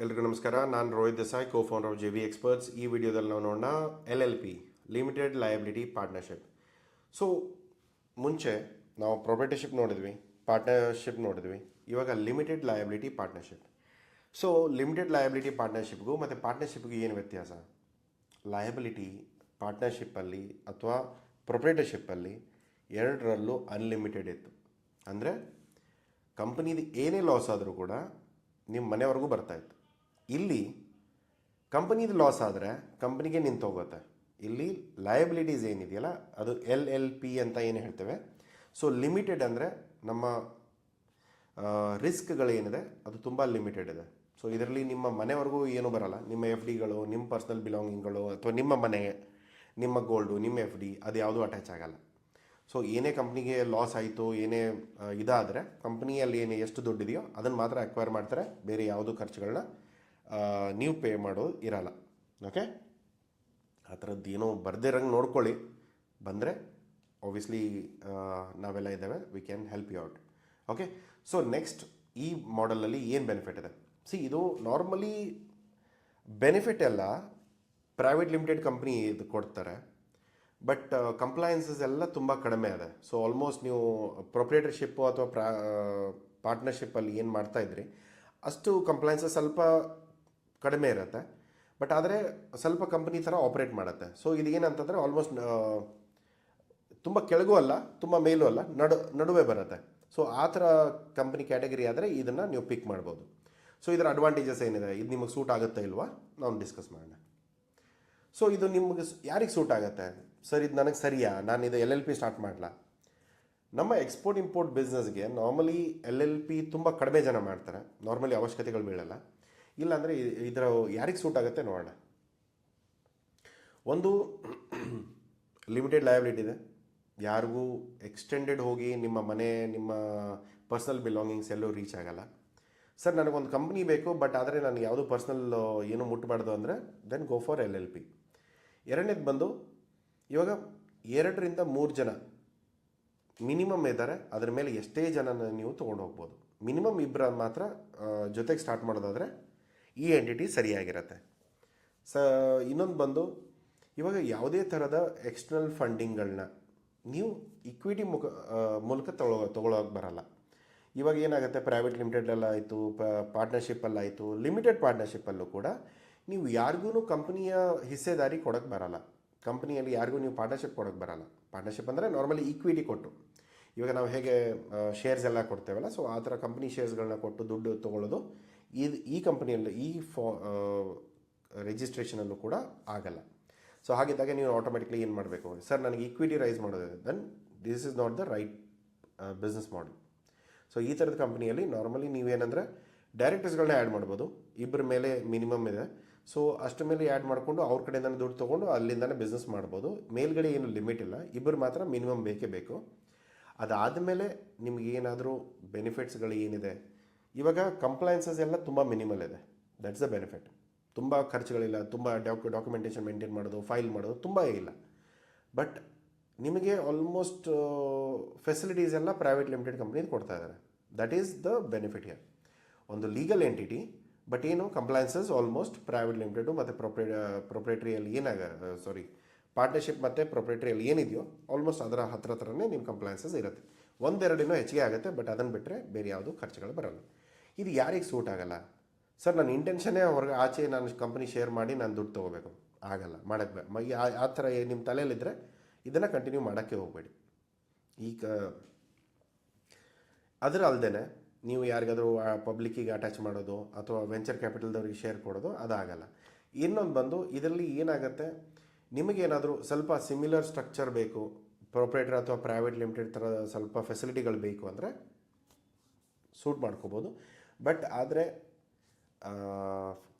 ಎಲ್ರಿಗೂ ನಮಸ್ಕಾರ. ನಾನು Rohit Desai, co-founder of JV experts. ಈ ವಿಡಿಯೋದಲ್ಲಿ ನಾವು ನೋಡೋಣ LLP, limited liability partnership. So ಮುಂಚೆ ನಾವು ಪ್ರೊಪ್ರೈಟರ್ಶಿಪ್ ನೋಡಿದ್ವಿ, ಪಾರ್ಟ್ನರ್ಶಿಪ್ ನೋಡಿದ್ವಿ. ಇವಾಗ limited liability partnership. So limited liability ಪಾರ್ಟ್ನರ್ಶಿಪ್ಗೂ ಮತ್ತು ಪಾರ್ಟ್ನರ್ಶಿಪ್ಗೂ ಏನು ವ್ಯತ್ಯಾಸ? ಲಯಬಿಲಿಟಿ ಪಾರ್ಟ್ನರ್ಶಿಪ್ಪಲ್ಲಿ ಅಥವಾ ಪ್ರೊಪ್ರೈಟರ್ಶಿಪ್ಪಲ್ಲಿ ಎರಡರಲ್ಲೂ ಅನ್ಲಿಮಿಟೆಡ್ ಇತ್ತು. ಅಂದರೆ ಕಂಪನಿದು ಏನೇ ಲಾಸ್ ಆದರೂ ಕೂಡ ನಿಮ್ಮ ಮನೆವರೆಗೂ ಬರ್ತಾಯಿತ್ತು. ಇಲ್ಲಿ ಕಂಪನಿದು ಲಾಸ್ ಆದರೆ ಕಂಪ್ನಿಗೆ ನಿಂತು ಹೋಗುತ್ತೆ. ಇಲ್ಲಿ ಲಯಬಿಲಿಟೀಸ್ ಏನಿದೆಯಲ್ಲ ಅದು LLP ಅಂತ ಏನು ಹೇಳ್ತೇವೆ. ಸೊ ಲಿಮಿಟೆಡ್ ಅಂದರೆ ನಮ್ಮ ರಿಸ್ಕ್ಗಳೇನಿದೆ ಅದು ತುಂಬ ಲಿಮಿಟೆಡ್ ಇದೆ. ಸೊ ಇದರಲ್ಲಿ ನಿಮ್ಮ ಮನೆವರೆಗೂ ಏನೂ ಬರಲ್ಲ. ನಿಮ್ಮ FDಗಳು, ನಿಮ್ಮ ಪರ್ಸ್ನಲ್ ಬಿಲಾಂಗಿಂಗ್ಗಳು ಅಥವಾ ನಿಮ್ಮ ಮನೆ, ನಿಮ್ಮ ಗೋಲ್ಡು, ನಿಮ್ಮ FD ಅದು ಯಾವುದೂ ಅಟ್ಯಾಚ್ ಆಗಲ್ಲ. ಸೊ ಏನೇ ಕಂಪ್ನಿಗೆ ಲಾಸ್ ಆಯಿತು, ಏನೇ ಇದಾದರೆ ಕಂಪ್ನಿಯಲ್ಲಿ ಏನು ಎಷ್ಟು ದುಡ್ಡಿದೆಯೋ ಅದನ್ನು ಮಾತ್ರ ಅಕ್ವೈರ್ ಮಾಡ್ತಾರೆ. ಬೇರೆ ಯಾವುದೂ ಖರ್ಚುಗಳನ್ನ ನೀವು ಪೇ ಮಾಡೋದು ಇರಲ್ಲ. ಓಕೆ, ಆ ಥರದ್ದು ಏನೋ ಬರ್ದಿರಂಗೆ ನೋಡ್ಕೊಳ್ಳಿ. ಬಂದರೆ ಆಬ್ವಿಯಸ್ಲಿ ನಾವೆಲ್ಲ ಇದ್ದೇವೆ, we can help you out. Okay, so next ಈ ಮಾಡೆಲಲ್ಲಿ ಏನು ಬೆನಿಫಿಟ್ ಇದೆ? ಇದು ನಾರ್ಮಲಿ ಬೆನಿಫಿಟ್ ಎಲ್ಲ ಪ್ರೈವೇಟ್ ಲಿಮಿಟೆಡ್ ಕಂಪ್ನಿ ಇದು ಕೊಡ್ತಾರೆ. ಬಟ್ ಕಂಪ್ಲೈನ್ಸಸ್ ಎಲ್ಲ ತುಂಬ ಕಡಿಮೆ ಇದೆ. ಸೊ ಆಲ್ಮೋಸ್ಟ್ ನೀವು ಪ್ರೊಪ್ರೈಟರ್ಶಿಪ್ಪು ಅಥವಾ ಪಾರ್ಟ್ನರ್ಶಿಪ್ಪಲ್ಲಿ ಏನು ಮಾಡ್ತಾಯಿದ್ರಿ ಅಷ್ಟು ಕಂಪ್ಲೈನ್ಸಸ್ ಸ್ವಲ್ಪ ಕಡಿಮೆ ಇರುತ್ತೆ. ಬಟ್ ಆದರೆ ಸ್ವಲ್ಪ ಕಂಪ್ನಿ ಥರ ಆಪ್ರೇಟ್ ಮಾಡುತ್ತೆ. ಸೊ ಇದು ಏನಂತಂದರೆ ಆಲ್ಮೋಸ್ಟ್ ತುಂಬ ಕೆಳಗೂ ಅಲ್ಲ, ತುಂಬ ಮೇಲೂ ಅಲ್ಲ, ನಡುವೆ ಬರುತ್ತೆ. ಸೊ ಆ ಥರ ಕಂಪ್ನಿ ಕ್ಯಾಟಗರಿ ಆದರೆ ಇದನ್ನು ನೀವು ಪಿಕ್ ಮಾಡ್ಬೋದು. ಸೊ ಇದರ ಅಡ್ವಾಂಟೇಜಸ್ ಏನಿದೆ, ಇದು ನಿಮಗೆ ಸೂಟ್ ಆಗುತ್ತಾ ಇಲ್ವಾ ನಾವು ಡಿಸ್ಕಸ್ ಮಾಡೋಣ. ಸೊ ಇದು ನಿಮಗೆ ಯಾರಿಗೆ ಸೂಟ್ ಆಗುತ್ತೆ? ಸರ್ ಇದು ನನಗೆ ಸರಿಯಾ, ನಾನು ಇದು LLP ಸ್ಟಾರ್ಟ್ ಮಾಡಲ? ನಮ್ಮ ಎಕ್ಸ್ಪೋರ್ಟ್ ಇಂಪೋರ್ಟ್ ಬಿಸ್ನೆಸ್ಗೆ ನಾರ್ಮಲಿ LLP ತುಂಬ ಕಡಿಮೆ ಜನ ಮಾಡ್ತಾರೆ. ನಾರ್ಮಲಿ ಅವಶ್ಯಕತೆಗಳು ಬೀಳಲ್ಲ. ಇಲ್ಲಾಂದರೆ ಇದರ ಯಾರಿಗೆ ಸೂಟ್ ಆಗುತ್ತೆ ನೋಡೋಣ. ಒಂದು ಲಿಮಿಟೆಡ್ ಲಯಬಿಲಿಟಿ ಇದೆ. ಯಾರಿಗೂ ಎಕ್ಸ್ಟೆಂಡೆಡ್ ಹೋಗಿ ನಿಮ್ಮ ಮನೆ, ನಿಮ್ಮ ಪರ್ಸ್ನಲ್ ಬಿಲಾಂಗಿಂಗ್ಸ್ ಎಲ್ಲೂ ರೀಚ್ ಆಗಲ್ಲ. ಸರ್ ನನಗೊಂದು ಕಂಪ್ನಿ ಬೇಕು, ಬಟ್ ಆದರೆ ನನಗೆ ಯಾವುದೂ ಪರ್ಸ್ನಲ್ ಏನೂ ಮುಟ್ಟಬಾರ್ದು ಅಂದರೆ ದೆನ್ ಗೋ ಫಾರ್ LLP. ಎರಡನೇದು ಬಂದು ಇವಾಗ 2 ರಿಂದ 3 ಜನ ಮಿನಿಮಮ್ ಇದ್ದಾರೆ. ಅದರ ಮೇಲೆ ಎಷ್ಟೇ ಜನನ ನೀವು ತೊಗೊಂಡು ಹೋಗ್ಬೋದು. ಮಿನಿಮಮ್ 2 ಮಾತ್ರ ಜೊತೆಗೆ ಸ್ಟಾರ್ಟ್ ಮಾಡೋದಾದರೆ ಈ ಎಂಟಿಟಿ ಸರಿಯಾಗಿರುತ್ತೆ. ಇನ್ನೊಂದು ಬಂದು ಇವಾಗ ಯಾವುದೇ ಥರದ ಎಕ್ಸ್ಟರ್ನಲ್ ಫಂಡಿಂಗ್ಗಳನ್ನ ನೀವು ಇಕ್ವಿಟಿ ಮೂಲಕ ತೊಗೊಳೋಕೆ ಬರಲ್ಲ. ಇವಾಗ ಏನಾಗುತ್ತೆ, ಪ್ರೈವೇಟ್ ಲಿಮಿಟೆಡಲ್ಲ ಆಯಿತು, ಪಾರ್ಟ್ನರ್ಶಿಪ್ಪಲ್ಲಾಯಿತು, ಲಿಮಿಟೆಡ್ ಪಾರ್ಟ್ನರ್ಶಿಪ್ಪಲ್ಲೂ ಕೂಡ ನೀವು ಯಾರಿಗೂ ಕಂಪ್ನಿಯ ಹಿಸ್ಸೆದಾರಿ ಕೊಡೋಕ್ಕೆ ಬರಲ್ಲ. ಕಂಪ್ನಿಯಲ್ಲಿ ಯಾರಿಗೂ ನೀವು ಪಾರ್ಟ್ನರ್ಶಿಪ್ ಕೊಡೋಕ್ಕೆ ಬರಲ್ಲ. ಪಾರ್ಟ್ನರ್ಶಿಪ್ ಅಂದರೆ ನಾರ್ಮಲಿ ಈಕ್ವಿಟಿ ಕೊಟ್ಟು, ಇವಾಗ ನಾವು ಹೇಗೆ ಶೇರ್ಸ್ ಎಲ್ಲ ಕೊಡ್ತೇವಲ್ಲ, ಸೊ ಆ ಥರ ಕಂಪ್ನಿ ಶೇರ್ಸ್ಗಳನ್ನ ಕೊಟ್ಟು ದುಡ್ಡು ತೊಗೊಳ್ಳೋದು ಈ ಕಂಪ್ನಿಯಲ್ಲಿ ರಿಜಿಸ್ಟ್ರೇಷನಲ್ಲೂ ಕೂಡ ಆಗಲ್ಲ. ಸೊ ಹಾಗಿದ್ದಾಗ ನೀವು ಆಟೋಮೆಟಿಕ್ಲಿ ಏನು ಮಾಡಬೇಕು? ಸರ್ ನನಗೆ ಈಕ್ವಿಟಿ ರೈಸ್ ಮಾಡೋದು, then this is not the right business model. So ಈ ಥರದ ಕಂಪ್ನಿಯಲ್ಲಿ ನಾರ್ಮಲಿ ನೀವೇನೆಂದರೆ ಡೈರೆಕ್ಟರ್ಸ್ಗಳನ್ನ ಆ್ಯಡ್ ಮಾಡ್ಬೋದು. 2 ಮೇಲೆ ಮಿನಿಮಮ್ ಇದೆ. ಸೊ ಅಷ್ಟು ಮೇಲೆ ಆ್ಯಡ್ ಮಾಡಿಕೊಂಡು ಅವ್ರ ಕಡೆಯಿಂದನೇ ದುಡ್ಡು ತೊಗೊಂಡು ಅಲ್ಲಿಂದನೇ ಬಿಸ್ನೆಸ್ ಮಾಡ್ಬೋದು. ಮೇಲ್ಗಡೆ ಏನು ಲಿಮಿಟ್ ಇಲ್ಲ, 2 ಮಾತ್ರ ಮಿನಿಮಮ್ ಬೇಕೇ ಬೇಕು. ಅದಾದಮೇಲೆ ನಿಮಗೇನಾದರೂ ಬೆನಿಫಿಟ್ಸ್ಗಳು ಏನಿದೆ, ಇವಾಗ ಕಂಪ್ಲೈನ್ಸಸ್ ಎಲ್ಲ ತುಂಬ ಮಿನಿಮಲ್ ಇದೆ. That's the benefit. ತುಂಬ ಖರ್ಚುಗಳಿಲ್ಲ, ತುಂಬ ಡಾಕ್ಯುಮೆಂಟೇಷನ್ ಮೇಂಟೈನ್ ಮಾಡೋದು, ಫೈಲ್ ಮಾಡೋದು ತುಂಬ ಇಲ್ಲ. ಬಟ್ ನಿಮಗೆ ಆಲ್ಮೋಸ್ಟ್ ಫೆಸಿಲಿಟೀಸ್ ಎಲ್ಲ ಪ್ರೈವೇಟ್ ಲಿಮಿಟೆಡ್ ಕಂಪ್ನಿದು ಕೊಡ್ತಾ ಇದ್ದಾರೆ. That is the benefit here. ಒಂದು ಲೀಗಲ್ ಎಂಟಿಟಿ, ಬಟ್ ಏನು ಕಂಪ್ಲೈನ್ಸಸ್ ಆಲ್ಮೋಸ್ಟ್ ಪ್ರೈವೇಟ್ ಲಿಮಿಟೆಡು ಮತ್ತು ಪ್ರೊಪ್ರೈಟ್ರಿಯಲ್ಲಿ ಪಾರ್ಟ್ನರ್ಶಿಪ್ ಮತ್ತು ಪ್ರೊಪ್ರೈಟ್ರಿಯಲ್ಲಿ ಏನಿದೆಯೋ ಆಲ್ಮೋಸ್ಟ್ ಅದರ ಹತ್ರನೇ ನಿಮ್ಮ ಕಂಪ್ಲೈನ್ಸಸ್ ಇರುತ್ತೆ. 1-2 ಹೆಚ್ಚಿಗೆ ಆಗುತ್ತೆ, ಬಟ್ ಅದನ್ನು ಬಿಟ್ಟರೆ ಬೇರೆ ಯಾವುದೂ ಖರ್ಚುಗಳು ಬರಲ್ಲ. ಇದು ಯಾರಿಗೆ ಸೂಟ್ ಆಗಲ್ಲ? ಸರ್ ನನ್ನ ಇಂಟೆನ್ಷನ್ನೇ ಹೊರಗೆ ಆಚೆ ನಾನು ಕಂಪ್ನಿ ಶೇರ್ ಮಾಡಿ ನಾನು ದುಡ್ಡು ತೊಗೋಬೇಕು, ಆಗಲ್ಲ, ಮಾಡೋಕ್ಕೆ ಆ ಥರ ನಿಮ್ಮ ತಲೆಯಲ್ಲಿದ್ದರೆ ಇದನ್ನು ಕಂಟಿನ್ಯೂ ಮಾಡೋಕ್ಕೆ ಹೋಗಬೇಡಿ. ಈಗ ಅದರ ಅಲ್ಲದೆ ನೀವು ಯಾರಿಗಾದರೂ ಪಬ್ಲಿಕ್ಕಿಗೆ ಅಟ್ಯಾಚ್ ಮಾಡೋದು ಅಥವಾ ವೆಂಚರ್ ಕ್ಯಾಪಿಟಲ್ದವ್ರಿಗೆ ಶೇರ್ ಕೊಡೋದು ಅದಾಗಲ್ಲ. ಇನ್ನೊಂದು ಬಂದು ಇದರಲ್ಲಿ ಏನಾಗುತ್ತೆ, ನಿಮಗೇನಾದರೂ ಸ್ವಲ್ಪ ಸಿಮಿಲರ್ ಸ್ಟ್ರಕ್ಚರ್ ಬೇಕು, ಪ್ರೊಪ್ರೈಟರ್ ಅಥವಾ ಪ್ರೈವೇಟ್ ಲಿಮಿಟೆಡ್ ಥರ ಸ್ವಲ್ಪ ಫೆಸಿಲಿಟಿಗಳು ಬೇಕು ಅಂದರೆ ಸೂಟ್ ಮಾಡ್ಕೋಬೋದು. ಬಟ್ ಆದರೆ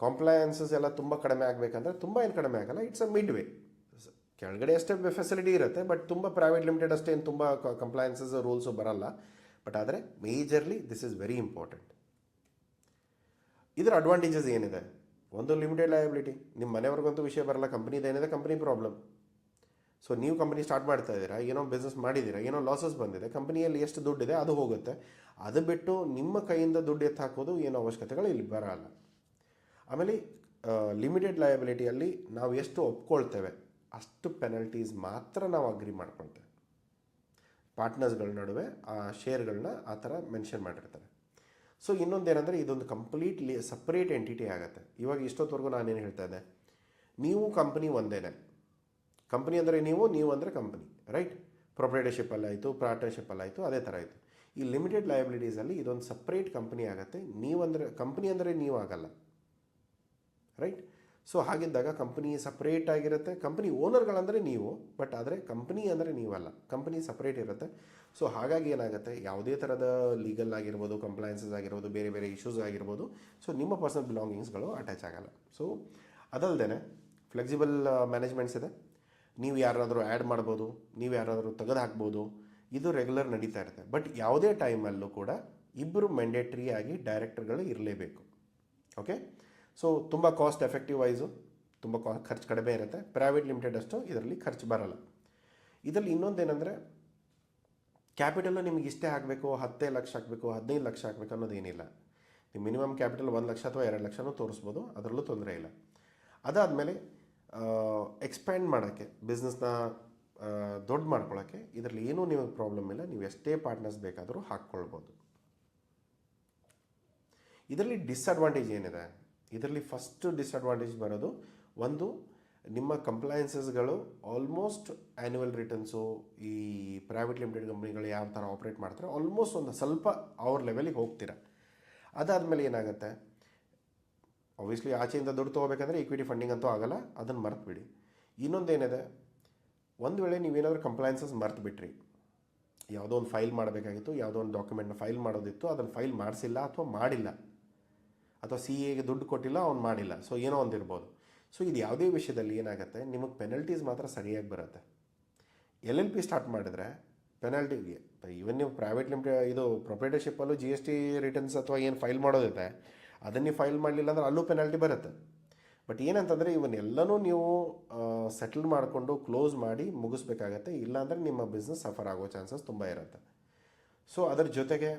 ಕಾಂಪ್ಲಯನ್ಸಸ್ ಎಲ್ಲ ತುಂಬ ಕಡಿಮೆ ಆಗಬೇಕಂದ್ರೆ ತುಂಬ ಏನು ಕಡಿಮೆ ಆಗಲ್ಲ. It's a mid way. ಕೆಳಗಡೆ ಅಷ್ಟೇ ಫೆಸಿಲಿಟಿ ಇರುತ್ತೆ, ಬಟ್ ತುಂಬ ಪ್ರೈವೇಟ್ ಲಿಮಿಟೆಡ್ ಅಷ್ಟೇ ಏನು ತುಂಬ ಕಂಪ್ಲಯನ್ಸಸ್ ರೂಲ್ಸು ಬರಲ್ಲ. ಬಟ್ ಆದರೆ majorly this is very important. ಇದರ ಅಡ್ವಾಂಟೇಜಸ್ ಏನಿದೆ? ಒಂದು ಲಿಮಿಟೆಡ್ ಲಯಬಿಲಿಟಿ, ನಿಮ್ಮ ಮನೆಯವ್ರಿಗಂತೂ ವಿಷಯ ಬರಲ್ಲ. ಕಂಪ್ನಿದೇನಿದೆ ಕಂಪ್ನಿ ಪ್ರಾಬ್ಲಮ್. ಸೊ ನೀವು ಕಂಪನಿ ಸ್ಟಾರ್ಟ್ ಮಾಡ್ತಾ ಇದ್ದೀರಾ, ಏನೋ ಬಿಸ್ನೆಸ್ ಮಾಡಿದ್ದೀರಾ, ಏನೋ ಲಾಸಸ್ ಬಂದಿದೆ, ಕಂಪನಿಯಲ್ಲಿ ಎಷ್ಟು ದುಡ್ಡಿದೆ ಅದು ಹೋಗುತ್ತೆ. ಅದು ಬಿಟ್ಟು ನಿಮ್ಮ ಕೈಯಿಂದ ದುಡ್ಡು ಎತ್ತು ಹಾಕೋದು ಏನೋ ಅವಶ್ಯಕತೆಗಳು ಇಲ್ಲಿ ಬರಲ್ಲ. ಆಮೇಲೆ ಲಿಮಿಟೆಡ್ ಲಯಬಿಲಿಟಿಯಲ್ಲಿ ನಾವು ಎಷ್ಟು ಒಪ್ಕೊಳ್ತೇವೆ ಅಷ್ಟು ಪೆನಲ್ಟೀಸ್ ಮಾತ್ರ ನಾವು ಅಗ್ರಿ ಮಾಡ್ಕೊಳ್ತೇವೆ. ಪಾರ್ಟ್ನರ್ಸ್ಗಳ ನಡುವೆ ಆ ಶೇರ್ಗಳನ್ನ ಆ ಥರ ಮೆನ್ಷನ್ ಮಾಡಿರ್ತಾರೆ. ಸೊ ಇನ್ನೊಂದೇನೆಂದರೆ ಇದೊಂದು ಕಂಪ್ಲೀಟ್ಲಿ ಸಪ್ರೇಟ್ ಎಂಟಿಟಿ ಆಗುತ್ತೆ. ಇವಾಗ ಇಷ್ಟೊತ್ತವರೆಗೂ ನಾನೇನು ಹೇಳ್ತಾ ಇದ್ದೆ, ನೀವು ಕಂಪ್ನಿ ಒಂದೇನೆ, ಕಂಪ್ನಿ ಅಂದರೆ ನೀವು ಅಂದರೆ ಕಂಪ್ನಿ, ರೈಟ್? ಪ್ರೊಪ್ರೈಟರ್ಶಿಪ್ಪಲ್ಲಾಯಿತು, ಪಾರ್ಟ್ನರ್ಶಿಪ್ಪಲ್ಲಾಯಿತು, ಅದೇ ಥರ ಆಯಿತು. ಈ ಲಿಮಿಟೆಡ್ ಲಯಬಿಲಿಟೀಸಲ್ಲಿ ಇದೊಂದು ಸಪ್ರೇಟ್ ಕಂಪ್ನಿ ಆಗುತ್ತೆ. ನೀವಂದರೆ ಕಂಪ್ನಿ ಅಂದರೆ ನೀವು ಆಗಲ್ಲ, ರೈಟ್? ಸೊ ಹಾಗಿದ್ದಾಗ ಕಂಪ್ನಿ ಸಪ್ರೇಟ್ ಆಗಿರುತ್ತೆ. ಕಂಪ್ನಿ ಓನರ್ಗಳಂದರೆ ನೀವು, ಬಟ್ ಆದರೆ ಕಂಪ್ನಿ ಅಂದರೆ ನೀವಲ್ಲ, ಕಂಪ್ನಿ ಸಪ್ರೇಟ್ ಇರುತ್ತೆ. ಸೊ ಹಾಗಾಗಿ ಏನಾಗುತ್ತೆ, ಯಾವುದೇ ಥರದ ಲೀಗಲ್ ಆಗಿರ್ಬೋದು, ಕಂಪ್ಲೈನ್ಸಸ್ ಆಗಿರ್ಬೋದು, ಬೇರೆ ಬೇರೆ ಇಶ್ಯೂಸ್ ಆಗಿರ್ಬೋದು, ಸೊ ನಿಮ್ಮ ಪರ್ಸನಲ್ ಬಿಲಾಂಗಿಂಗ್ಸ್ಗಳು ಅಟ್ಯಾಚ್ ಆಗಲ್ಲ. ಸೊ ಅದಲ್ಲದೆ ಫ್ಲೆಕ್ಸಿಬಲ್ ಮ್ಯಾನೇಜ್ಮೆಂಟ್ಸ್ ಇದೆ. ನೀವು ಯಾರಾದರೂ ಆ್ಯಡ್ ಮಾಡ್ಬೋದು, ನೀವು ಯಾರಾದರೂ ತೆಗೆದು ಹಾಕ್ಬೋದು, ಇದು ರೆಗ್ಯುಲರ್ ನಡೀತಾ ಇರುತ್ತೆ. ಬಟ್ ಯಾವುದೇ ಟೈಮಲ್ಲೂ ಕೂಡ ಇಬ್ಬರು ಮ್ಯಾಂಡೇಟ್ರಿ ಆಗಿ ಡೈರೆಕ್ಟರ್ಗಳು ಇರಲೇಬೇಕು. ಓಕೆ, ಸೊ ತುಂಬ ಕಾಸ್ಟ್ ಎಫೆಕ್ಟಿವ್ ವೈಸು, ತುಂಬ ಖರ್ಚು ಕಡಿಮೆ ಇರುತ್ತೆ. ಪ್ರೈವೇಟ್ ಲಿಮಿಟೆಡ್ ಅಷ್ಟು ಇದರಲ್ಲಿ ಖರ್ಚು ಬರಲ್ಲ. ಇದರಲ್ಲಿ ಇನ್ನೊಂದೇನೆಂದರೆ, ಕ್ಯಾಪಿಟಲ್ಲು ನಿಮಗೆ ಇಷ್ಟೇ ಆಗಬೇಕು, 10 ಲಕ್ಷ ಹಾಕಬೇಕು, 15 ಲಕ್ಷ ಹಾಕಬೇಕು ಅನ್ನೋದೇನಿಲ್ಲ. ನೀವು ಮಿನಿಮಮ್ ಕ್ಯಾಪಿಟಲ್ 1 ಲಕ್ಷ ಅಥವಾ 2 ಲಕ್ಷನೂ ತೋರಿಸ್ಬೋದು, ಅದರಲ್ಲೂ ತೊಂದರೆ ಇಲ್ಲ. ಅದಾದಮೇಲೆ ಎಕ್ಸ್ಪ್ಯಾಂಡ್ ಮಾಡೋಕ್ಕೆ, ಬಿಸ್ನೆಸ್ನ ದೊಡ್ಡ ಮಾಡ್ಕೊಳ್ಳೋಕ್ಕೆ ಇದರಲ್ಲಿ ಏನೂ ನಿಮಗೆ ಪ್ರಾಬ್ಲಮ್ ಇಲ್ಲ. ನೀವು ಎಷ್ಟೇ ಪಾರ್ಟ್ನರ್ಸ್ ಬೇಕಾದರೂ ಹಾಕ್ಕೊಳ್ಬೋದು. ಇದರಲ್ಲಿ ಡಿಸ್ಅಡ್ವಾಂಟೇಜ್ ಏನಿದೆ, ಇದರಲ್ಲಿ ಫಸ್ಟ್ ಡಿಸ್ಅಡ್ವಾಂಟೇಜ್ ಬರೋದು, ಒಂದು, ನಿಮ್ಮ ಕಂಪ್ಲೈನ್ಸಸ್ಗಳು ಆಲ್ಮೋಸ್ಟ್ ಆ್ಯನ್ಯುವಲ್ ರಿಟರ್ನ್ಸು ಈ ಪ್ರೈವೇಟ್ ಲಿಮಿಟೆಡ್ ಕಂಪ್ನಿಗಳು ಯಾವ ಥರ ಆಪ್ರೇಟ್ ಮಾಡ್ತಾರೆ ಆಲ್ಮೋಸ್ಟ್ ಒಂದು ಸ್ವಲ್ಪ ಅವ್ರ ಲೆವೆಲಿಗೆ ಹೋಗ್ತೀರ. ಅದಾದಮೇಲೆ ಏನಾಗುತ್ತೆ, ಆಬ್ವಿಯಸ್ಲಿ ಆಚೆಯಿಂದ ದುಡ್ಡು ತೊಗೋಬೇಕಂದ್ರೆ ಈಕ್ವಿಟಿ ಫಂಡಿಂಗ್ ಅಂತೂ ಆಗಲ್ಲ, ಅದನ್ನು ಮರೆತುಬಿಡಿ. ಇನ್ನೊಂದೇನಿದೆ, ಒಂದು ವೇಳೆ ನೀವೇನಾದರೂ ಕಂಪ್ಲೈನ್ಸಸ್ ಮರೆತು ಬಿಟ್ರಿ, ಯಾವುದೋ ಒಂದು ಫೈಲ್ ಮಾಡಬೇಕಾಗಿತ್ತು, ಯಾವುದೋ ಒಂದು ಡಾಕ್ಯುಮೆಂಟ್ನ ಫೈಲ್ ಮಾಡೋದಿತ್ತು, ಅದನ್ನು ಫೈಲ್ ಮಾಡಿಸಿಲ್ಲ ಅಥವಾ ಮಾಡಿಲ್ಲ, ಅಥವಾ CAಗೆ ದುಡ್ಡು ಕೊಟ್ಟಿಲ್ಲ, ಅವ್ನು ಮಾಡಿಲ್ಲ, ಸೊ ಏನೋ ಒಂದು ಇರ್ಬೋದು. ಸೊ ಇದು ಯಾವುದೇ ವಿಷಯದಲ್ಲಿ ಏನಾಗುತ್ತೆ, ನಿಮಗೆ ಪೆನಲ್ಟೀಸ್ ಮಾತ್ರ ಸರಿಯಾಗಿ ಬರುತ್ತೆ. LLP ಸ್ಟಾರ್ಟ್ ಮಾಡಿದ್ರೆ ಪೆನಲ್ಟಿಗೆ, ಈವನ್ ನೀವು ಪ್ರೈವೇಟ್ ಲಿಮಿಟೆಡ್ ಇದು ಪ್ರೊಪ್ರೈಟರ್ಶಿಪ್ಪಲ್ಲೂ GST ರಿಟರ್ನ್ಸ್ ಅಥವಾ ಏನು ಫೈಲ್ ಮಾಡೋದಿದೆ, ಅದನ್ನು ನೀವು ಫೈಲ್ ಮಾಡಲಿಲ್ಲ ಅಂದ್ರೆ ಅಲ್ಲೂ ಪೆನಲ್ಟಿ ಬರುತ್ತೆ. ಬಟ್ ಏನಂತಂದರೆ ಇವನ್ನೆಲ್ಲನೂ ನೀವು ಸೆಟಲ್ ಮಾಡಿಕೊಂಡು ಕ್ಲೋಸ್ ಮಾಡಿ ಮುಗಿಸ್ಬೇಕಾಗತ್ತೆ, ಇಲ್ಲಾಂದರೆ ನಿಮ್ಮ ಬಿಸ್ನೆಸ್ ಸಫರ್ ಆಗೋ ಚಾನ್ಸಸ್ ತುಂಬ ಇರುತ್ತೆ. ಸೊ ಅದರ ಜೊತೆಗೆ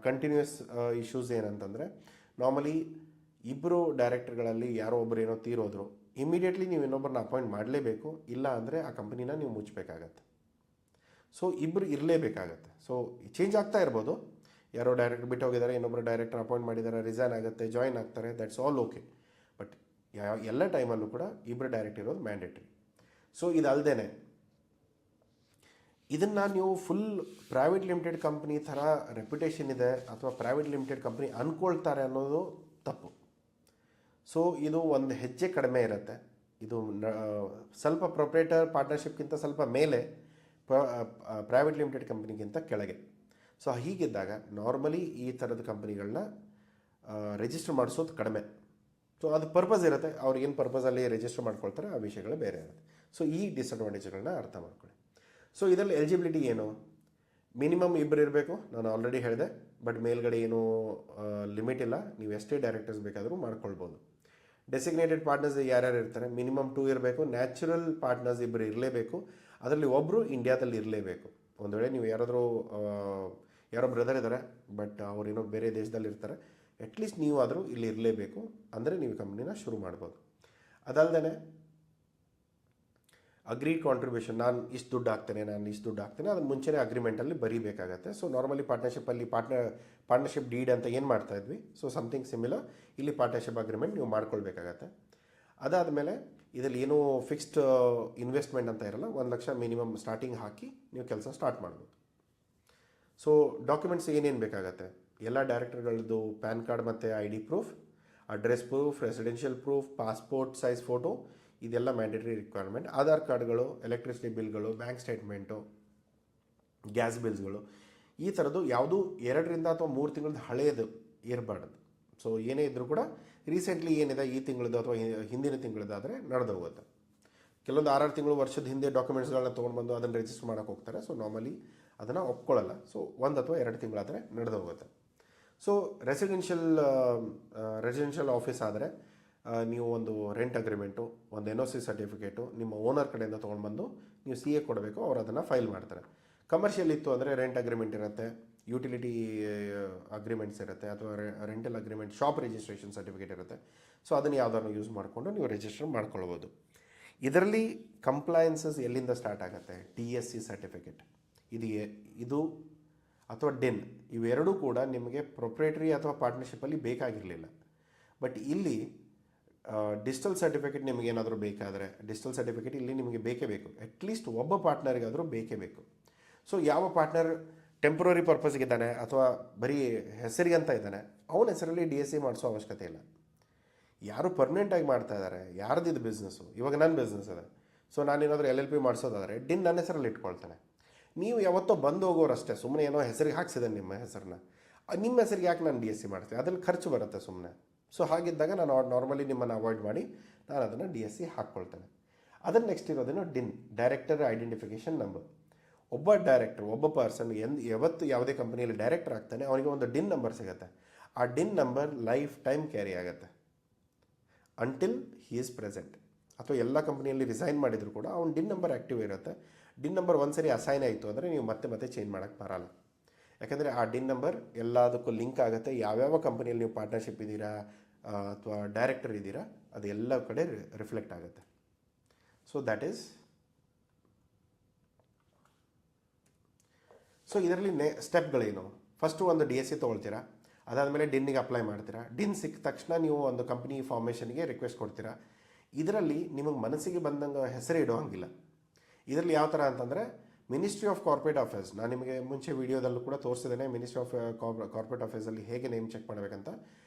ಕಂಟಿನ್ಯೂಸ್ ಇಶ್ಯೂಸ್ ಏನಂತಂದರೆ, ನಾರ್ಮಲಿ ಇಬ್ಬರು ಡೈರೆಕ್ಟರ್ಗಳಲ್ಲಿ ಯಾರೋ ಒಬ್ಬರು ಏನೋ ತೀರೋದ್ರು, ಇಮಿಡಿಯೇಟ್ಲಿ ನೀವು ಇನ್ನೊಬ್ಬರನ್ನ ಅಪಾಯಿಂಟ್ ಮಾಡಲೇಬೇಕು, ಇಲ್ಲ ಅಂದರೆ ಆ ಕಂಪ್ನಿನ ನೀವು ಮುಚ್ಚಬೇಕಾಗತ್ತೆ. ಸೊ ಇಬ್ಬರು ಇರಲೇಬೇಕಾಗತ್ತೆ. ಸೊ ಚೇಂಜ್ ಆಗ್ತಾ ಇರ್ಬೋದು, ಯಾರೋ ಡೈರೆಕ್ಟರ್ ಬಿಟ್ಟು ಹೋಗಿದ್ದಾರೆ, ಇನ್ನೊಬ್ಬರು ಡೈರೆಕ್ಟರ್ ಅಪಾಯಿಂಟ್ ಮಾಡಿದ್ದಾರೆ, ರಿಸೈನ್ ಆಗುತ್ತೆ, ಜಾಯಿನ್ ಆಗ್ತಾರೆ, ದಟ್ಸ್ ಆಲ್ ಓಕೆ. ಬಟ್ ಎಲ್ಲ ಟೈಮಲ್ಲೂ ಕೂಡ ಇಬ್ಬರು ಡೈರೆಕ್ಟ್ ಇರೋದು ಮ್ಯಾಂಡೇಟ್ರಿ. ಸೊ ಇದಲ್ದೇ ಇದನ್ನು ನೀವು ಫುಲ್ ಪ್ರೈವೇಟ್ ಲಿಮಿಟೆಡ್ ಕಂಪ್ನಿ ಥರ ರೆಪ್ಯುಟೇಷನ್ ಇದೆ ಅಥವಾ ಪ್ರೈವೇಟ್ ಲಿಮಿಟೆಡ್ ಕಂಪ್ನಿ ಅಂದ್ಕೊಳ್ತಾರೆ ಅನ್ನೋದು ತಪ್ಪು. ಸೊ ಇದು ಒಂದು ಹೆಜ್ಜೆ ಕಡಿಮೆ ಇರುತ್ತೆ. ಇದು ಸ್ವಲ್ಪ ಪ್ರೊಪ್ರೈಟರ್ ಪಾರ್ಟ್ನರ್ಶಿಪ್ಗಿಂತ ಸ್ವಲ್ಪ ಮೇಲೆ, ಪ್ರೈವೇಟ್ ಲಿಮಿಟೆಡ್ ಕಂಪ್ನಿಗಿಂತ ಕೆಳಗೆ. ಸೊ ಹೀಗಿದ್ದಾಗ ನಾರ್ಮಲಿ ಈ ಥರದ ಕಂಪ್ನಿಗಳನ್ನ ರಿಜಿಸ್ಟರ್ ಮಾಡಿಸೋದು ಕಡಿಮೆ. ಸೊ ಅದು ಪರ್ಪಸ್ ಇರುತ್ತೆ, ಅವ್ರು ಏನು ಪರ್ಪಸಲ್ಲಿ ರಿಜಿಸ್ಟರ್ ಮಾಡ್ಕೊಳ್ತಾರೆ ಆ ವಿಷಯಗಳು ಬೇರೆ ಇರುತ್ತೆ. ಸೊ ಈ ಡಿಸ್ಅಡ್ವಾಂಟೇಜ್ಗಳನ್ನ ಅರ್ಥ ಮಾಡ್ಕೊಳ್ಳಿ. ಸೊ ಇದರಲ್ಲಿ ಎಲಿಜಿಬಿಲಿಟಿ ಏನು, ಮಿನಿಮಮ್ ಇಬ್ಬರು ಇರಬೇಕು, ನಾನು ಆಲ್ರೆಡಿ ಹೇಳಿದೆ. ಬಟ್ ಮೇಲ್ಗಡೆ ಏನೂ ಲಿಮಿಟ್ ಇಲ್ಲ, ನೀವು ಎಷ್ಟೇ ಡೈರೆಕ್ಟರ್ಸ್ ಬೇಕಾದರೂ ಮಾಡ್ಕೊಳ್ಬೋದು. ಡೆಸಿಗ್ನೇಟೆಡ್ ಪಾರ್ಟ್ನರ್ಸ್ ಯಾರ್ಯಾರು ಇರ್ತಾರೆ, ಮಿನಿಮಮ್ 2 ಇರಬೇಕು. ನ್ಯಾಚುರಲ್ ಪಾರ್ಟ್ನರ್ಸ್ ಇಬ್ಬರು ಇರಲೇಬೇಕು, ಅದರಲ್ಲಿ ಒಬ್ಬರು ಇಂಡಿಯಾದಲ್ಲಿ ಇರಲೇಬೇಕು. ಒಂದು ವೇಳೆ ನೀವು ಯಾರೋ ಬ್ರದರ್ ಇದ್ದಾರೆ ಬಟ್ ಅವ್ರೇನೋ ಬೇರೆ ದೇಶದಲ್ಲಿ ಇರ್ತಾರೆ, ಅಟ್ಲೀಸ್ಟ್ ನೀವು ಆದರೂ ಇಲ್ಲಿ ಇರಲೇಬೇಕು, ಅಂದರೆ ನೀವು ಕಂಪ್ನಿನ ಶುರು ಮಾಡ್ಬೋದು. ಅದಲ್ಲದೆ ಅಗ್ರೀಡ್ ಕಾಂಟ್ರಿಬ್ಯೂಷನ್, ನಾನು ಇಷ್ಟು ದುಡ್ಡು ಹಾಕ್ತೇನೆ, ಅದನ್ನು ಮುಂಚೆನೇ ಅಗ್ರಿಮೆಂಟಲ್ಲಿ ಬರೀಬೇಕಾಗತ್ತೆ. ಸೊ ನಾರ್ಮಲಿ ಪಾರ್ಟ್ನರ್ಶಿಪ್ಪಲ್ಲಿ ಪಾರ್ಟ್ನರ್ಶಿಪ್ ಡೀಡ್ ಅಂತ ಏನು ಮಾಡ್ತಾ ಇದ್ವಿ, ಸೊ ಸಮಥಿಂಗ್ ಸಿಮಿಲರ್ ಇಲ್ಲಿ ಪಾರ್ಟ್ನರ್ಶಿಪ್ ಅಗ್ರಿಮೆಂಟ್ ನೀವು ಮಾಡ್ಕೊಳ್ಬೇಕಾಗತ್ತೆ. ಅದಾದಮೇಲೆ ಇದರಲ್ಲಿ ಏನೂ ಫಿಕ್ಸ್ಡ್ ಇನ್ವೆಸ್ಟ್ಮೆಂಟ್ ಅಂತ ಇರಲ್ಲ, 1 ಲಕ್ಷ ಮಿನಿಮಮ್ ಸ್ಟಾರ್ಟಿಂಗ್ ಹಾಕಿ ನೀವು ಕೆಲಸ ಸ್ಟಾರ್ಟ್ ಮಾಡ್ಬೋದು. ಸೊ ಡಾಕ್ಯುಮೆಂಟ್ಸ್ ಏನೇನು ಬೇಕಾಗತ್ತೆ, ಎಲ್ಲ ಡೈರೆಕ್ಟರ್ಗಳದ್ದು ಪ್ಯಾನ್ ಕಾರ್ಡ್ ಮತ್ತು ID proof, address proof, residential proof, passport size photo, ಇದೆಲ್ಲ ಮ್ಯಾಂಡೇಟರಿ ರಿಕ್ವೈರ್ಮೆಂಟ್. ಆಧಾರ್ ಕಾರ್ಡ್ಗಳು, ಎಲೆಕ್ಟ್ರಿಸಿಟಿ ಬಿಲ್ಗಳು, ಬ್ಯಾಂಕ್ ಸ್ಟೇಟ್ಮೆಂಟು, ಗ್ಯಾಸ್ ಬಿಲ್ಸ್ಗಳು, ಈ ಥರದ್ದು ಯಾವುದು 2 ಅಥವಾ 3 ತಿಂಗಳದ್ದು ಹಳೆಯದು ಇರಬಾರ್ದು. ಸೊ ಏನೇ ಇದ್ದರೂ ಕೂಡ ರೀಸೆಂಟ್ಲಿ ಏನಿದೆ ಈ ತಿಂಗಳದ್ದು ಅಥವಾ ಹಿಂದಿನ ತಿಂಗಳದ್ದಾದರೆ ನಡೆದು ಹೋಗುತ್ತೆ. ಕೆಲವೊಂದು 6 ತಿಂಗಳು ವರ್ಷದ ಹಿಂದೆ ಡಾಕ್ಯುಮೆಂಟ್ಸ್ಗಳನ್ನ ತೊಗೊಂಡ್ಬಂದು ಅದನ್ನು ರಿಜಿಸ್ಟರ್ ಮಾಡೋಕ್ಕೆ ಹೋಗ್ತಾರೆ. ಸೊ ನಾರ್ಮಲಿ ಅದನ್ನು ಒಪ್ಕೊಳ್ಳಲ್ಲ. ಸೊ 1 ಅಥವಾ 2 ತಿಂಗಳಾದರೆ ನಡೆದು ಹೋಗುತ್ತೆ. ಸೊ ರೆಸಿಡೆನ್ಷಿಯಲ್ ಆಫೀಸ್ ಆದರೆ ನೀವು ಒಂದು ರೆಂಟ್ ಅಗ್ರಿಮೆಂಟು, ಒಂದು NOC ಸರ್ಟಿಫಿಕೇಟು ನಿಮ್ಮ ಓನರ್ ಕಡೆಯಿಂದ ತೊಗೊಂಡ್ಬಂದು ನೀವು CA ಕೊಡಬೇಕು, ಅವ್ರು ಅದನ್ನು ಫೈಲ್ ಮಾಡ್ತಾರೆ. ಕಮರ್ಷಿಯಲ್ ಇತ್ತು ಅಂದರೆ ರೆಂಟ್ ಅಗ್ರಿಮೆಂಟ್ ಇರುತ್ತೆ, ಯುಟಿಲಿಟಿ ಅಗ್ರಿಮೆಂಟ್ಸ್ ಇರುತ್ತೆ, ಅಥವಾ rental agreement, shop registration certificate ಇರುತ್ತೆ. ಸೊ ಅದನ್ನು ಯಾವುದಾದ್ರು ಯೂಸ್ ಮಾಡಿಕೊಂಡು ನೀವು ರಿಜಿಸ್ಟರ್ ಮಾಡ್ಕೊಳ್ಬೋದು. ಇದರಲ್ಲಿ ಕಂಪ್ಲೈನ್ಸಸ್ ಎಲ್ಲಿಂದ ಸ್ಟಾರ್ಟ್ ಆಗುತ್ತೆ? TSC ಸರ್ಟಿಫಿಕೇಟ್ ಇದು ಅಥವಾ ಡಿನ್, ಇವೆರಡೂ ಕೂಡ ನಿಮಗೆ ಪ್ರೊಪ್ರೇಟರಿ ಅಥವಾ ಪಾರ್ಟ್ನರ್ಶಿಪ್ಪಲ್ಲಿ ಬೇಕಾಗಿರಲಿಲ್ಲ. ಬಟ್ ಇಲ್ಲಿ ಡಿಜಿಟಲ್ ಸರ್ಟಿಫಿಕೇಟ್ ನಿಮಗೇನಾದರೂ ಬೇಕಾದರೆ ಡಿಜಿಟಲ್ ಸರ್ಟಿಫಿಕೇಟ್ ಇಲ್ಲಿ ನಿಮಗೆ ಬೇಕೇ ಬೇಕು. ಅಟ್ಲೀಸ್ಟ್ ಒಬ್ಬ ಪಾರ್ಟ್ನರಿಗಾದರೂ ಬೇಕೇ ಬೇಕು. ಸೊ ಯಾವ ಪಾರ್ಟ್ನರ್ ಟೆಂಪ್ರರಿ ಪರ್ಪಸ್ಗಿದ್ದಾನೆ ಅಥವಾ ಬರೀ ಹೆಸರಿಗೆ ಅಂತ ಇದ್ದಾನೆ, ಅವನ ಹೆಸರಲ್ಲಿ DSC ಮಾಡಿಸೋ ಅವಶ್ಯಕತೆ ಇಲ್ಲ. ಯಾರು ಪರ್ಮನೆಂಟಾಗಿ ಮಾಡ್ತಾ ಇದ್ದಾರೆ, ಯಾರ್ದಿದ್ದು ಬಿಸ್ನೆಸ್ಸು, ಇವಾಗ ನನ್ನ ಬಿಸ್ನೆಸ್ ಇದೆ, ಸೊ ನಾನೇನಾದರೂ LLP ಮಾಡಿಸೋದಾದರೆ ಡಿನ್ ನನ್ನ ಹೆಸರಲ್ಲಿ ಇಟ್ಕೊಳ್ತಾನೆ. ನೀವು ಯಾವತ್ತೋ ಬಂದು ಹೋಗೋರು ಅಷ್ಟೇ, ಸುಮ್ಮನೆ ಏನೋ ಹೆಸರಿಗೆ ಹಾಕ್ಸಿದೆ ನಿಮ್ಮ ಹೆಸರನ್ನ, ನಿಮ್ಮ ಹೆಸರಿಗೆ ಯಾಕೆ ನಾನು DSC ಮಾಡ್ತೀನಿ? ಅದ್ರಲ್ಲಿ ಖರ್ಚು ಬರುತ್ತೆ ಸುಮ್ಮನೆ. ಸೊ ಹಾಗಿದ್ದಾಗ ನಾನು ನಾರ್ಮಲಿ ನಿಮ್ಮನ್ನು ಅವಾಯ್ಡ್ ಮಾಡಿ ನಾನು ಅದನ್ನು DSC ಹಾಕ್ಕೊಳ್ತೇನೆ. ಅದನ್ನು ನೆಕ್ಸ್ಟ್ ಇರೋದೇನು ಡಿನ್, ಡೈರೆಕ್ಟರ್ ಐಡೆಂಟಿಫಿಕೇಷನ್ ನಂಬರ್. ಒಬ್ಬ ಡೈರೆಕ್ಟರ್, ಒಬ್ಬ ಪರ್ಸನ್ ಯಾವತ್ತು ಯಾವುದೇ ಕಂಪನಿಯಲ್ಲಿ ಡೈರೆಕ್ಟರ್ ಆಗ್ತಾನೆ ಅವನಿಗೆ ಒಂದು ಡಿನ್ ನಂಬರ್ ಸಿಗುತ್ತೆ. ಆ ಡಿನ್ ನಂಬರ್ ಲೈಫ್ ಟೈಮ್ ಕ್ಯಾರಿ ಆಗುತ್ತೆ ಅಂಟಿಲ್ ಹಿ ಈಸ್ ಪ್ರೆಸೆಂಟ್. ಅಥವಾ ಎಲ್ಲ ಕಂಪ್ನಿಯಲ್ಲಿ ರಿಸೈನ್ ಮಾಡಿದರೂ ಕೂಡ ಅವ್ನ ಡಿನ್ ನಂಬರ್ ಆ್ಯಕ್ಟಿವ್ ಇರುತ್ತೆ. ಡಿನ್ ನಂಬರ್ ಒಂದು ಸರಿ ಅಸೈನ್ ಆಯಿತು ಅಂದರೆ ನೀವು ಮತ್ತೆ ಚೇಂಜ್ ಮಾಡೋಕ್ಕೆ ಬರಲ್ಲ. ಯಾಕಂದರೆ ಆ ಡಿನ್ ನಂಬರ್ ಎಲ್ಲದಕ್ಕೂ ಲಿಂಕ್ ಆಗುತ್ತೆ. ಯಾವ್ಯಾವ ಕಂಪನಿಯಲ್ಲಿ ನೀವು ಪಾರ್ಟ್ನರ್ಶಿಪ್ ಇದ್ದೀರಾ ಅಥವಾ ಡೈರೆಕ್ಟರ್ ಇದ್ದೀರಾ ಅದು ಎಲ್ಲ ಕಡೆ ರಿಫ್ಲೆಕ್ಟ್ ಆಗುತ್ತೆ. ಸೊ ದ್ಯಾಟ್ ಈಸ್ ಇದರಲ್ಲಿ ಸ್ಟೆಪ್ಗಳೇನು? ಫಸ್ಟು ಒಂದು DSC ತೊಗೊಳ್ತೀರಾ, ಅದಾದಮೇಲೆ ಡಿನ್ನಿಗೆ ಅಪ್ಲೈ ಮಾಡ್ತೀರಾ. ಡಿನ್ ಸಿಕ್ಕ ತಕ್ಷಣ ನೀವು ಒಂದು ಕಂಪ್ನಿ ಫಾರ್ಮೇಷನ್ಗೆ ರಿಕ್ವೆಸ್ಟ್ ಕೊಡ್ತೀರಾ. ಇದರಲ್ಲಿ ನಿಮಗೆ ಮನಸ್ಸಿಗೆ ಬಂದಂಗೆ ಹೆಸರು ಇಡೋ ಹಂಗಿಲ್ಲ. ಇದರಲ್ಲಿ ಯಾವ ಥರ ಅಂತಂದರೆ ಮಿನಿಸ್ಟ್ರಿ ಆಫ್ ಕಾರ್ಪೊರೇಟ್ ಅಫೇರ್ಸ್, ನಾನು ನಿಮಗೆ ಮುಂಚೆ ವೀಡಿಯೋದಲ್ಲೂ ಕೂಡ ತೋರಿಸಿದ್ದೇನೆ. ಮಿನಿಸ್ಟ್ರಿ ಆಫ್ ಕಾರ್ಪೊರೇಟ್ ಅಫೇರ್ಸಲ್ಲಿ ಹೇಗೆ ನೇಮ್ ಚೆಕ್ ಮಾಡಬೇಕಂತ.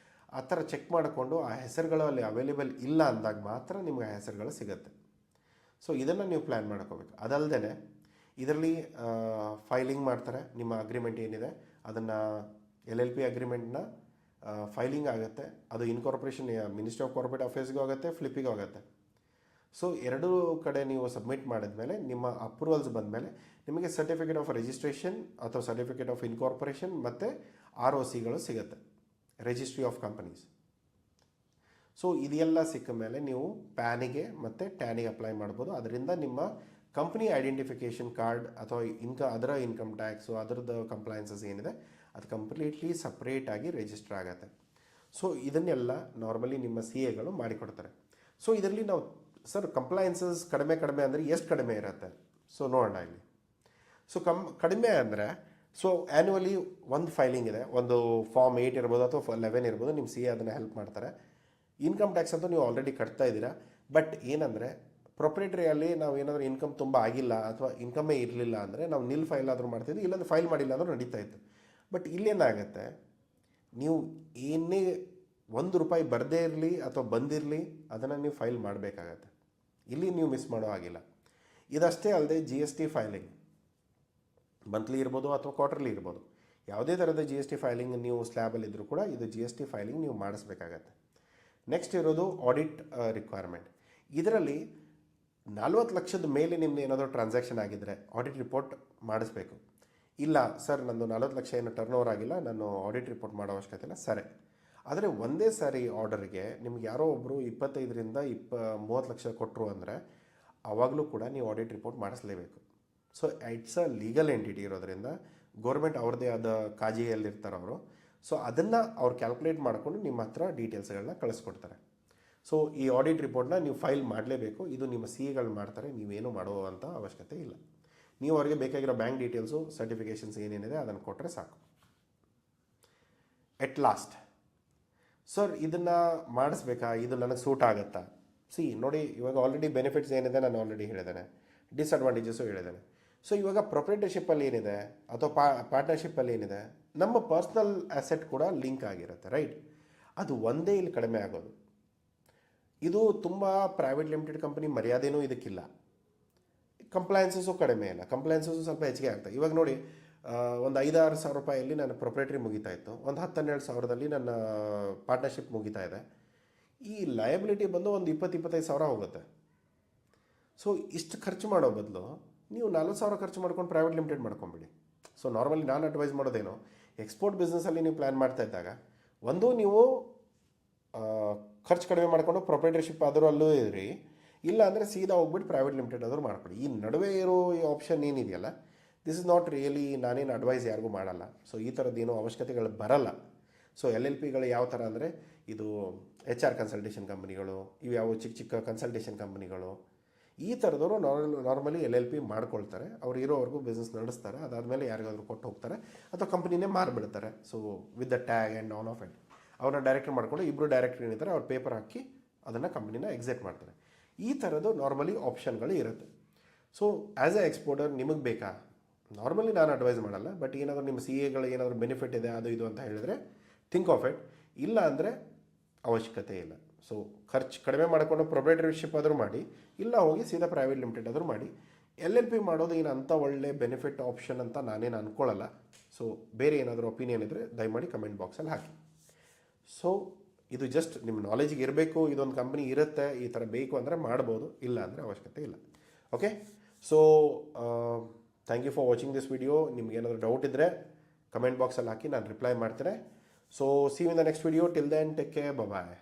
ಆ ಥರ ಚೆಕ್ ಮಾಡಿಕೊಂಡು ಆ ಹೆಸರುಗಳು ಅಲ್ಲಿ ಅವೈಲೇಬಲ್ ಇಲ್ಲ ಅಂದಾಗ ಮಾತ್ರ ನಿಮಗೆ ಆ ಹೆಸರುಗಳು ಸಿಗುತ್ತೆ. ಸೊ ಇದನ್ನು ನೀವು ಪ್ಲ್ಯಾನ್ ಮಾಡ್ಕೋಬೇಕು. ಅದಲ್ಲದೆ ಇದರಲ್ಲಿ ಫೈಲಿಂಗ್ ಮಾಡ್ತಾರೆ. ನಿಮ್ಮ ಅಗ್ರಿಮೆಂಟ್ ಏನಿದೆ ಅದನ್ನು LLP ಅಗ್ರಿಮೆಂಟ್ನ ಫೈಲಿಂಗ್ ಆಗುತ್ತೆ. ಅದು ಇನ್ಕಾರ್ಪೊರೇಷನ್ ಮಿನಿಸ್ಟ್ರಿ ಆಫ್ ಕಾರ್ಪೊರೇಟ್ ಅಫೇರ್ಸ್ಗೂ ಆಗುತ್ತೆ, ಫ್ಲಿಪ್ಪಿಗೂ ಆಗುತ್ತೆ. ಸೊ ಎರಡೂ ಕಡೆ ನೀವು ಸಬ್ಮಿಟ್ ಮಾಡಿದ್ಮೇಲೆ ನಿಮ್ಮ ಅಪ್ರೂವಲ್ಸ್ ಬಂದಮೇಲೆ ನಿಮಗೆ ಸರ್ಟಿಫಿಕೇಟ್ ಆಫ್ ರಿಜಿಸ್ಟ್ರೇಷನ್ ಅಥವಾ ಸರ್ಟಿಫಿಕೇಟ್ ಆಫ್ ಇನ್ಕಾರ್ಪೊರೇಷನ್ ಮತ್ತು ROCಗಳು ಸಿಗುತ್ತೆ, ರಿಜಿಸ್ಟ್ರಿ ಆಫ್ ಕಂಪನೀಸ್. ಸೊ ಇದೆಲ್ಲ ಸಿಕ್ಕ ಮೇಲೆ ನೀವು ಪ್ಯಾನಿಗೆ ಮತ್ತು ಟ್ಯಾನಿಗೆ ಅಪ್ಲೈ ಮಾಡ್ಬೋದು. ಅದರಿಂದ ನಿಮ್ಮ ಕಂಪ್ನಿ ಐಡೆಂಟಿಫಿಕೇಷನ್ ಕಾರ್ಡ್ ಅಥವಾ ಅದರ ಇನ್ಕಮ್ ಟ್ಯಾಕ್ಸು ಅದರದ್ದು ಕಂಪ್ಲೈನ್ಸಸ್ ಏನಿದೆ ಅದು ಕಂಪ್ಲೀಟ್ಲಿ ಸಪ್ರೇಟಾಗಿ ರಿಜಿಸ್ಟರ್ ಆಗುತ್ತೆ. ಸೊ ಇದನ್ನೆಲ್ಲ ನಾರ್ಮಲಿ ನಿಮ್ಮ CAಗಳು ಮಾಡಿಕೊಡ್ತಾರೆ. ಸೊ ಇದರಲ್ಲಿ ನಾವು ಸರ್ ಕಂಪ್ಲೈನ್ಸಸ್ ಕಡಿಮೆ ಅಂದರೆ ಎಷ್ಟು ಕಡಿಮೆ ಇರುತ್ತೆ? ಸೊ ನೋಡೋಣ ಇಲ್ಲಿ. ಸೊ ಕಡಿಮೆ ಅಂದರೆ ಸೊ ಆ್ಯನ್ಯುವಲಿ ಒಂದು ಫೈಲಿಂಗ್ ಇದೆ, ಒಂದು ಫಾರ್ಮ್ 8 ಇರ್ಬೋದು ಅಥವಾ 11 ಇರ್ಬೋದು, ನಿಮ್ಮ CA ಅದನ್ನು ಹೆಲ್ಪ್ ಮಾಡ್ತಾರೆ. ಇನ್ಕಮ್ ಟ್ಯಾಕ್ಸ್ ಅಂತೂ ನೀವು ಆಲ್ರೆಡಿ ಕಟ್ತಾ ಇದ್ದೀರಾ. ಬಟ್ ಏನಂದರೆ ಪ್ರೊಪ್ರೇಟರಿಯಲ್ಲಿ ನಾವು ಏನಾದರೂ ಇನ್ಕಮ್ ತುಂಬ ಆಗಿಲ್ಲ ಅಥವಾ ಇನ್ಕಮೇ ಇರಲಿಲ್ಲ ಅಂದರೆ ನಾವು ನಿಲ್ ಫೈಲ್ ಆದರೂ ಮಾಡ್ತಿದ್ವಿ, ಇಲ್ಲಾಂದರೆ ಫೈಲ್ ಮಾಡಿಲ್ಲ ಅಂದರೂ ನಡೀತಾ ಇತ್ತು. ಬಟ್ ಇಲ್ಲೇನಾಗುತ್ತೆ, ನೀವು ಏನೇ ₹1 ಬರದೇ ಇರಲಿ ಅಥವಾ ಬಂದಿರಲಿ ಅದನ್ನು ನೀವು ಫೈಲ್ ಮಾಡಬೇಕಾಗತ್ತೆ. ಇಲ್ಲಿ ನೀವು ಮಿಸ್ ಮಾಡೋ ಆಗಿಲ್ಲ. ಇದಷ್ಟೇ ಅಲ್ಲದೆ GST ಫೈಲಿಂಗ್ ಮಂತ್ಲಿ ಇರ್ಬೋದು ಅಥವಾ ಕ್ವಾರ್ಟರ್ಲಿ ಇರ್ಬೋದು, ಯಾವುದೇ ಥರದ GST ಫೈಲಿಂಗ್ ನೀವು ಸ್ಲ್ಯಾಬಲ್ಲಿದ್ದರೂ ಕೂಡ ಇದು GST ಫೈಲಿಂಗ್ ನೀವು ಮಾಡಿಸ್ಬೇಕಾಗತ್ತೆ. ನೆಕ್ಸ್ಟ್ ಇರೋದು ಆಡಿಟ್ ರಿಕ್ವೈರ್ಮೆಂಟ್. ಇದರಲ್ಲಿ 40 ಲಕ್ಷದ ಮೇಲೆ ನಿಮ್ಮದು ಏನಾದರೂ ಟ್ರಾನ್ಸಾಕ್ಷನ್ ಆಗಿದ್ದರೆ ಆಡಿಟ್ ರಿಪೋರ್ಟ್ ಮಾಡಿಸ್ಬೇಕು. ಇಲ್ಲ ಸರ್ ನಂದು 40 ಲಕ್ಷ ಏನು ಟರ್ನ್ ಓವರ್ ಆಗಿಲ್ಲ, ನಾನು ಆಡಿಟ್ ರಿಪೋರ್ಟ್ ಮಾಡೋ ಅವಶ್ಯಕತೆ ಇಲ್ಲ, ಸರಿ. ಆದರೆ ಒಂದೇ ಸಾರಿ ಆರ್ಡರ್ಗೆ ನಿಮ್ಗೆ ಯಾರೋ ಒಬ್ಬರು 25ರಿಂದ 30 ಲಕ್ಷ ಕೊಟ್ಟರು ಅಂದರೆ ಆವಾಗಲೂ ಕೂಡ ನೀವು ಆಡಿಟ್ ರಿಪೋರ್ಟ್ ಮಾಡಿಸ್ಲೇಬೇಕು. So it's a legal entity ಇರೋದ್ರಿಂದ ಗೌರ್ಮೆಂಟ್ ಅವ್ರದ್ದೇ ಆದ ಕಾಜಿಯಲ್ಲಿರ್ತಾರೆ ಅವರು. ಸೊ ಅದನ್ನು ಅವ್ರು ಕ್ಯಾಲ್ಕುಲೇಟ್ ಮಾಡಿಕೊಂಡು ನಿಮ್ಮ ಹತ್ರ ಡೀಟೇಲ್ಸ್ಗಳನ್ನ ಕಳಿಸ್ಕೊಡ್ತಾರೆ. ಸೊ ಈ ಆಡಿಟ್ ರಿಪೋರ್ಟ್ನ ನೀವು ಫೈಲ್ ಮಾಡಲೇಬೇಕು. ಇದು ನಿಮ್ಮ CAಗಳು ಮಾಡ್ತಾರೆ, ನೀವೇನು ಮಾಡುವಂಥ ಅವಶ್ಯಕತೆ ಇಲ್ಲ. ನೀವು ಅವರಿಗೆ ಬೇಕಾಗಿರೋ ಬ್ಯಾಂಕ್ ಡೀಟೇಲ್ಸು, ಸರ್ಟಿಫಿಕೇಷನ್ಸ್ ಏನೇನಿದೆ ಅದನ್ನು ಕೊಟ್ಟರೆ ಸಾಕು. ಎಟ್ ಲಾಸ್ಟ್ ಸರ್ ಇದನ್ನು ಮಾಡಿಸ್ಬೇಕಾ, ಇದು ನನಗೆ ಸೂಟ್ ಆಗುತ್ತಾ? ನೋಡಿ ಇವಾಗ ಆಲ್ರೆಡಿ ಬೆನಿಫಿಟ್ಸ್ ಏನಿದೆ ನಾನು ಆಲ್ರೆಡಿ ಹೇಳಿದ್ದೇನೆ, ಡಿಸ್ಅಡ್ವಾಂಟೇಜಸ್ಸು ಹೇಳಿದ್ದೇನೆ. ಸೊ ಇವಾಗ ಪ್ರೊಪ್ರೈಟರ್ಶಿಪ್ಪಲ್ಲಿ ಏನಿದೆ ಅಥವಾ ಪಾರ್ಟ್ನರ್ಶಿಪ್ಪಲ್ಲಿ ಏನಿದೆ, ನಮ್ಮ ಪರ್ಸ್ನಲ್ ಅಸೆಟ್ ಕೂಡ ಲಿಂಕ್ ಆಗಿರುತ್ತೆ, ರೈಟ್? ಅದು ಒಂದೇ ಇಲ್ಲಿ ಕಡಿಮೆ ಆಗೋದು. ಇದು ತುಂಬ ಪ್ರೈವೇಟ್ ಲಿಮಿಟೆಡ್ ಕಂಪನಿ ಮರ್ಯಾದೆನೂ ಇದಕ್ಕಿಲ್ಲ. ಕಂಪ್ಲೈನ್ಸಸ್ಸು ಕಡಿಮೆ ಇಲ್ಲ, ಕಂಪ್ಲೈನ್ಸಸ್ಸು ಸ್ವಲ್ಪ ಹೆಚ್ಚಿಗೆ ಆಗ್ತದೆ. ಇವಾಗ ನೋಡಿ, ಒಂದು 5-6 ಸಾವಿರ ರೂಪಾಯಲ್ಲಿ ನನ್ನ ಪ್ರೊಪ್ರೈಟ್ರಿ ಮುಗಿತಾ ಇತ್ತು, ಒಂದು 10-12 ಸಾವಿರದಲ್ಲಿ ನನ್ನ ಪಾರ್ಟ್ನರ್ಶಿಪ್ ಮುಗಿತಾ ಇದೆ. ಈ ಲಯಬಿಲಿಟಿ ಬಂದು ಒಂದು 20-25 ಸಾವಿರ ಹೋಗುತ್ತೆ. ಸೊ ಇಷ್ಟು ಖರ್ಚು ಮಾಡೋ ಬದಲು ನೀವು 40 ಸಾವಿರ ಖರ್ಚು ಮಾಡ್ಕೊಂಡು ಪ್ರೈವೇಟ್ ಲಿಮಿಟೆಡ್ ಮಾಡ್ಕೊಂಬಿಡಿ. ಸೊ ನಾರ್ಮಲಿ ನಾನು ಅಡ್ವೈಸ್ ಮಾಡೋದೇನು, ಎಕ್ಸ್ಪೋರ್ಟ್ ಬಿಸ್ನೆಸ್ಸಲ್ಲಿ ನೀವು ಪ್ಲ್ಯಾನ್ ಮಾಡ್ತಾ ಇದ್ದಾಗ ಒಂದು ನೀವು ಖರ್ಚು ಕಡಿಮೆ ಮಾಡಿಕೊಂಡು ಪ್ರೊಪ್ರೈಟರ್ಶಿಪ್ ಆದರೂ ಅಲ್ಲೂ ಇದ್ರಿ, ಇಲ್ಲ ಅಂದರೆ ಸೀದಾ ಹೋಗ್ಬಿಟ್ಟು ಪ್ರೈವೇಟ್ ಲಿಮಿಟೆಡ್ ಆದರೂ ಮಾಡ್ಕೊಳ್ಳಿ. ಈ ನಡುವೆ ಇರೋ ಈ ಆಪ್ಷನ್ ಏನಿದೆಯಲ್ಲ, ದಿಸ್ ಇಸ್ ನಾಟ್ ರಿಯಲಿ, ನಾನೇನು ಅಡ್ವೈಸ್ ಯಾರಿಗೂ ಮಾಡಲ್ಲ. ಸೊ ಈ ಥರದ್ದೇನೂ ಅವಶ್ಯಕತೆಗಳು ಬರಲ್ಲ. ಸೊ ಎಲ್ ಎಲ್ ಪಿಗಳು ಯಾವ ಥರ ಅಂದರೆ, ಇದು ಎಚ್ ಆರ್ ಕನ್ಸಲ್ಟೇಷನ್ ಕಂಪ್ನಿಗಳು, ಇವು ಯಾವ ಚಿಕ್ಕ ಚಿಕ್ಕ ಕನ್ಸಲ್ಟೇಷನ್ ಕಂಪ್ನಿಗಳು, ಈ ಥರದವರು ನಾರ್ಮಲಿ ಎಲ್ ಎಲ್ ಪಿ ಮಾಡ್ಕೊಳ್ತಾರೆ. ಅವ್ರು ಇರೋವರೆಗೂ ಬಿಸ್ನೆಸ್ ನಡೆಸ್ತಾರೆ. ಅದಾದಮೇಲೆ ಯಾರಿಗಾದ್ರೂ ಕೊಟ್ಟು ಹೋಗ್ತಾರೆ ಅಥವಾ ಕಂಪ್ನಿನೇ ಮಾರಿಬಿಡ್ತಾರೆ. So with the tag and on off it ಅವ್ರನ್ನ ಡೈರೆಕ್ಟರ್ ಮಾಡ್ಕೊಂಡು ಇಬ್ಬರು ಡೈರೆಕ್ಟರ್ ಏನಿದ್ದಾರೆ ಅವ್ರು ಪೇಪರ್ ಹಾಕಿ ಅದನ್ನು ಕಂಪ್ನಿನ ಎಕ್ಸಿಟ್ ಮಾಡ್ತಾರೆ. ಈ ಥರದ್ದು ನಾರ್ಮಲಿ ಆಪ್ಷನ್ಗಳು ಇರುತ್ತೆ. ಸೊ ಆ್ಯಸ್ ಎ ಎಕ್ಸ್ಪೋರ್ಟರ್ ನಿಮಗೆ ಬೇಕಾ, ನಾರ್ಮಲಿ ನಾನು ಅಡ್ವೈಸ್ ಮಾಡಲ್ಲ, ಬಟ್ ಏನಾದರೂ ನಿಮ್ಮ ಸಿ ಎಗಳು ಏನಾದರೂ ಬೆನಿಫಿಟ್ ಇದೆ ಅದು ಇದು ಅಂತ ಹೇಳಿದರೆ ಥಿಂಕ್ ಆಫ್ ಇಟ್. ಇಲ್ಲ ಅಂದರೆ ಅವಶ್ಯಕತೆ ಇಲ್ಲ. ಸೊ ಖರ್ಚು ಕಡಿಮೆ ಮಾಡಿಕೊಂಡು ಪ್ರೊಪ್ರೈಟರ್ಶಿಪ್ ಆದರೂ ಮಾಡಿ, ಇಲ್ಲ ಹೋಗಿ ಸೀದಾ ಪ್ರೈವೇಟ್ ಲಿಮಿಟೆಡ್ ಆದರೂ ಮಾಡಿ. ಎಲ್ ಎಲ್ ಪಿ ಮಾಡೋದು ಏನು ಅಂಥ ಒಳ್ಳೆ ಬೆನಿಫಿಟ್ ಆಪ್ಷನ್ ಅಂತ ನಾನೇನು ಅಂದ್ಕೊಳ್ಳಲ್ಲ. ಸೊ ಬೇರೆ ಏನಾದರೂ ಒಪಿನಿಯನ್ ಇದ್ದರೆ ದಯಮಾಡಿ ಕಮೆಂಟ್ ಬಾಕ್ಸಲ್ಲಿ ಹಾಕಿ. ಸೊ ಇದು ಜಸ್ಟ್ ನಿಮ್ಮ ನಾಲೆಜಿಗೆ ಇರಬೇಕು, ಇದೊಂದು ಕಂಪ್ನಿ ಇರುತ್ತೆ, ಈ ಥರ ಬೇಕು ಅಂದರೆ ಮಾಡ್ಬೋದು, ಇಲ್ಲ ಅಂದರೆ ಅವಶ್ಯಕತೆ ಇಲ್ಲ. Okay, so thank you for watching this video. ನಿಮ್ಗೆ ಏನಾದರೂ ಡೌಟ್ ಇದ್ದರೆ ಕಮೆಂಟ್ ಬಾಕ್ಸಲ್ಲಿ ಹಾಕಿ, ನಾನು ರಿಪ್ಲೈ ಮಾಡ್ತೇನೆ. So see you in the next video. Till then take care, bye.